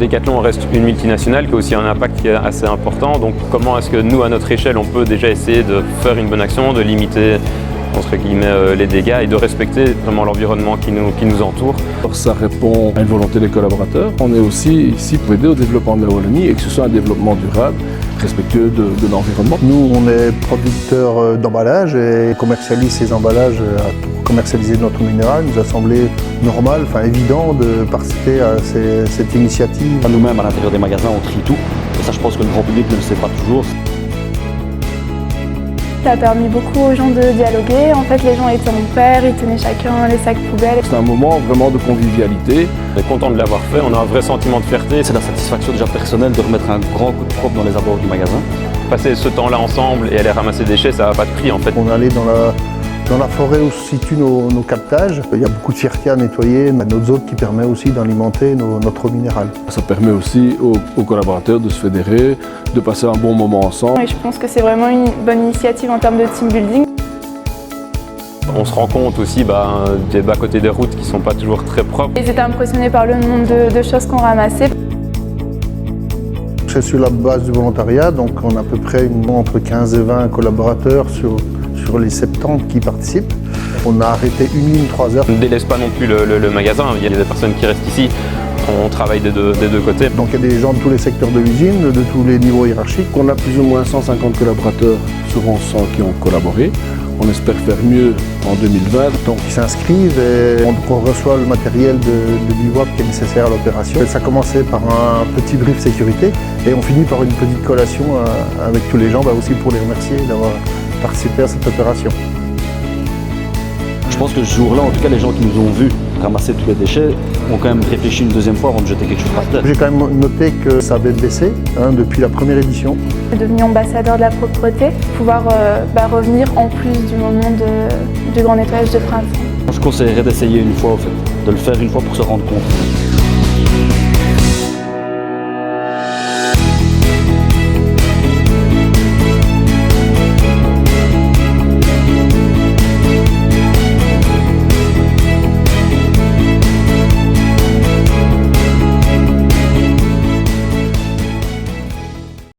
Decathlon reste une multinationale qui a aussi un impact qui est assez important. Donc comment est-ce que nous, à notre échelle, on peut déjà essayer de faire une bonne action, de limiter entre guillemets les dégâts et de respecter vraiment l'environnement qui nous entoure. Alors ça répond à une volonté des collaborateurs. On est aussi ici pour aider au développement de la Wallonie et que ce soit un développement durable, respectueux de l'environnement. Nous, on est producteurs d'emballages et commercialise ces emballages pour commercialiser notre minéral. Il nous a semblé normal, évident de participer à cette initiative. Nous-mêmes, à l'intérieur des magasins, on trie tout. Et ça, je pense que le grand public ne le sait pas toujours. Ça a permis beaucoup aux gens de dialoguer. En fait, les gens étaient en paire, ils tenaient chacun les sacs poubelles. C'est un moment vraiment de convivialité. On est content de l'avoir fait, on a un vrai sentiment de fierté. C'est la satisfaction déjà personnelle de remettre un grand coup de propre dans les abords du magasin. Passer ce temps-là ensemble et aller ramasser des déchets, ça n'a pas de prix en fait. On est allé dans la forêt où se situent nos captages. Il y a beaucoup de fierté à nettoyer. Notre zone qui permet aussi d'alimenter notre eau minérale. Ça permet aussi aux collaborateurs de se fédérer, de passer un bon moment ensemble. Et je pense que c'est vraiment une bonne initiative en termes de team building. On se rend compte aussi des bas-côtés des routes qui ne sont pas toujours très propres. Ils étaient impressionnés par le nombre de choses qu'on ramassait. C'est sur la base du volontariat, donc on a à peu près entre 15 et 20 collaborateurs sur les 70 qui participent. On a arrêté une ligne 3 heures. On ne délaisse pas non plus le magasin, il y a des personnes qui restent ici, on travaille des deux côtés. Donc il y a des gens de tous les secteurs de l'usine, de tous les niveaux hiérarchiques. On a plus ou moins 150 collaborateurs sur 100 qui ont collaboré. On espère faire mieux en 2020. Donc ils s'inscrivent et on reçoit le matériel de bivouac qui est nécessaire à l'opération. Ça a commencé par un petit brief sécurité et on finit par une petite collation avec tous les gens, aussi pour les remercier d'avoir participé à cette opération. Je pense que ce jour-là, en tout cas, les gens qui nous ont vus ramasser tous les déchets ont quand même réfléchi une deuxième fois avant de jeter quelque chose par terre. J'ai quand même noté que ça avait baissé depuis la première édition. Je suis devenue ambassadeur de la propreté, pouvoir revenir en plus du moment du grand nettoyage de printemps. Je conseillerais d'essayer une fois, en fait, de le faire une fois pour se rendre compte.